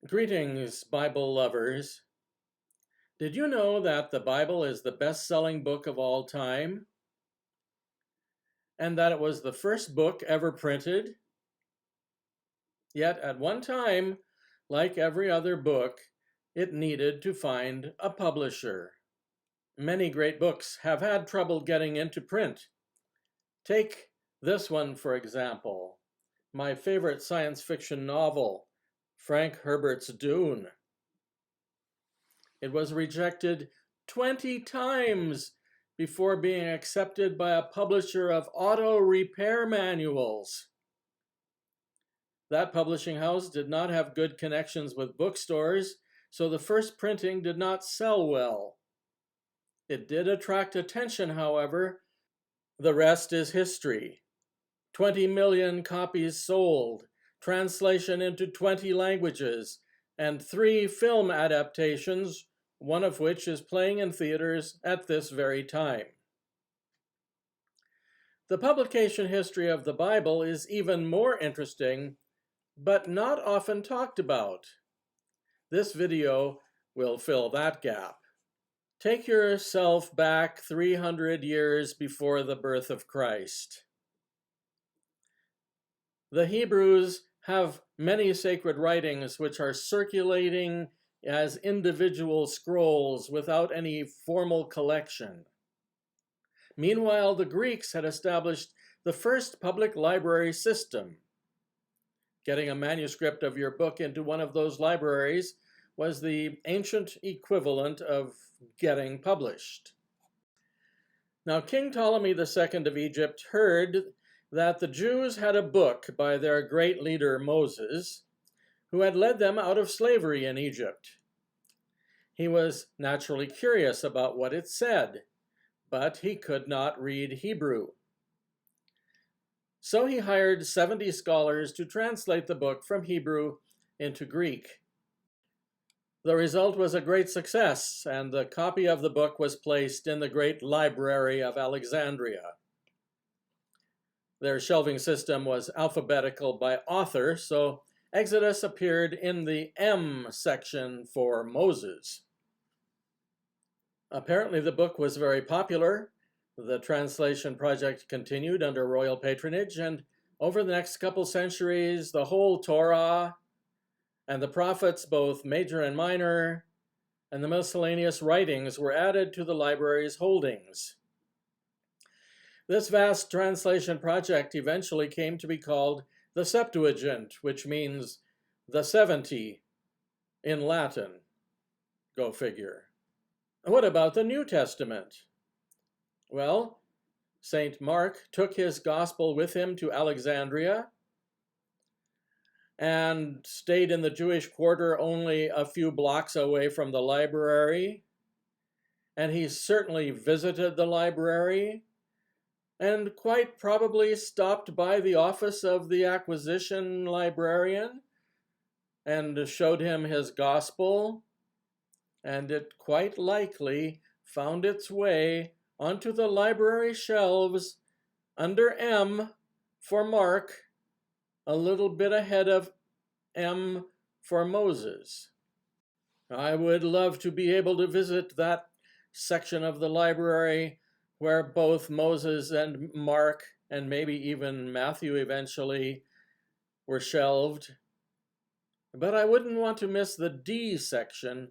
Greetings, Bible lovers. Did you know that the Bible is the best-selling book of all time? And that it was the first book ever printed? Yet at one time, like every other book, it needed to find a publisher. Many great books have had trouble getting into print. Take this one, for example, my favorite science fiction novel, Frank Herbert's Dune. It was rejected 20 times before being accepted by a publisher of auto repair manuals. That publishing house did not have good connections with bookstores, so the first printing did not sell well. It did attract attention, however. The rest is history. 20 million copies sold, translation into 20 languages, and 3 film adaptations, one of which is playing in theaters at this very time. The publication history of the Bible is even more interesting, but not often talked about. This video will fill that gap. Take yourself back 300 years before the birth of Christ. The Hebrews have many sacred writings which are circulating as individual scrolls without any formal collection. Meanwhile, the Greeks had established the first public library system. Getting a manuscript of your book into one of those libraries was the ancient equivalent of getting published. Now, King Ptolemy II of Egypt heard that the Jews had a book by their great leader Moses, who had led them out of slavery in Egypt. He was naturally curious about what it said, but he could not read Hebrew. So he hired 70 scholars to translate the book from Hebrew into Greek. The result was a great success, and the copy of the book was placed in the great Library of Alexandria. Their shelving system was alphabetical by author, so Exodus appeared in the M section for Moses. Apparently the book was very popular. The translation project continued under royal patronage, and over the next couple centuries, the whole Torah and the prophets, both major and minor, and the miscellaneous writings were added to the library's holdings. This vast translation project eventually came to be called the Septuagint, which means the 70 in Latin. Go figure. What about the New Testament? Well, St. Mark took his gospel with him to Alexandria and stayed in the Jewish quarter only a few blocks away from the library. And he certainly visited the library and quite probably stopped by the office of the acquisition librarian and showed him his gospel, and it quite likely found its way onto the library shelves under M for Mark, a little bit ahead of M for Moses. I would love to be able to visit that section of the library where both Moses and Mark, and maybe even Matthew eventually, were shelved. But I wouldn't want to miss the D section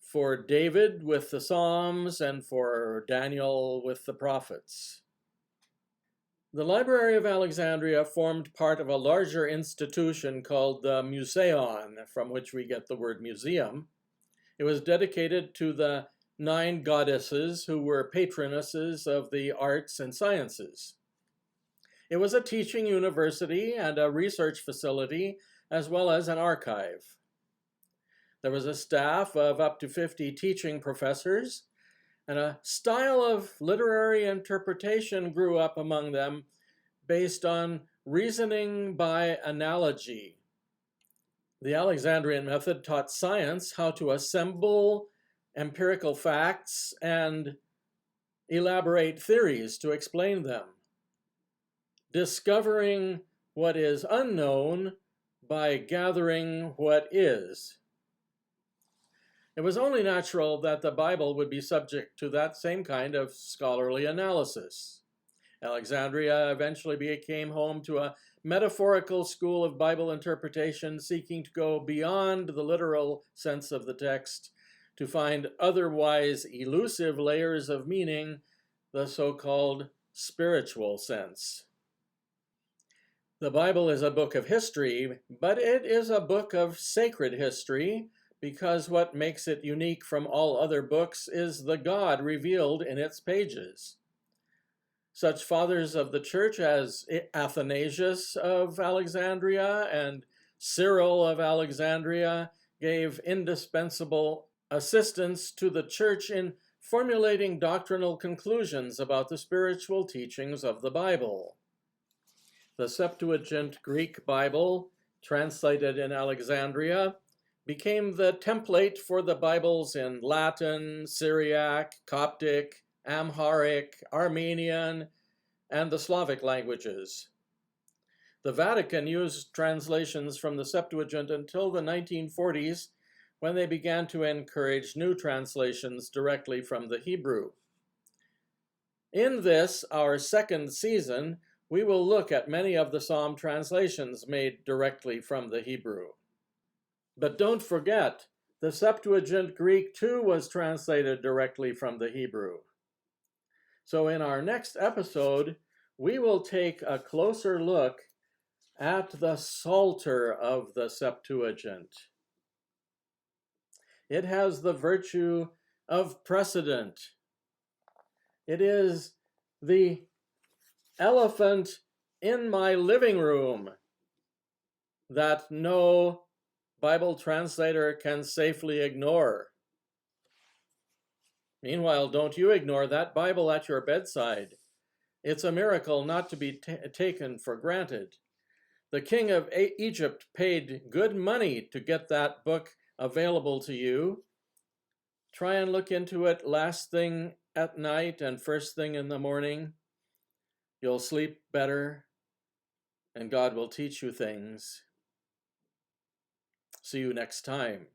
for David with the Psalms and for Daniel with the prophets. The Library of Alexandria formed part of a larger institution called the Museion, from which we get the word museum. It was dedicated to the 9 goddesses who were patronesses of the arts and sciences. It was a teaching university and a research facility, as well as an archive. There was a staff of up to 50 teaching professors, and a style of literary interpretation grew up among them based on reasoning by analogy. The Alexandrian method taught science how to assemble empirical facts and elaborate theories to explain them. Discovering what is unknown by gathering what is. It was only natural that the Bible would be subject to that same kind of scholarly analysis. Alexandria eventually became home to a metaphorical school of Bible interpretation seeking to go beyond the literal sense of the text to find otherwise elusive layers of meaning, the so-called spiritual sense. The Bible is a book of history, but it is a book of sacred history because what makes it unique from all other books is the God revealed in its pages. Such fathers of the church as Athanasius of Alexandria and Cyril of Alexandria gave indispensable assistance to the church in formulating doctrinal conclusions about the spiritual teachings of the Bible. The Septuagint Greek Bible, translated in Alexandria, became the template for the Bibles in Latin, Syriac, Coptic, Amharic, Armenian, and the Slavic languages. The Vatican used translations from the Septuagint until the 1940s, when they began to encourage new translations directly from the Hebrew. In this, our second season, we will look at many of the Psalm translations made directly from the Hebrew. But don't forget, the Septuagint Greek too was translated directly from the Hebrew. So in our next episode, we will take a closer look at the Psalter of the Septuagint. It has the virtue of precedent. It is the elephant in my living room that no Bible translator can safely ignore. Meanwhile, don't you ignore that Bible at your bedside. It's a miracle not to be taken for granted. The king of Egypt paid good money to get that book available to you. Try and look into it last thing at night and first thing in the morning. You'll sleep better, and God will teach you things. See you next time.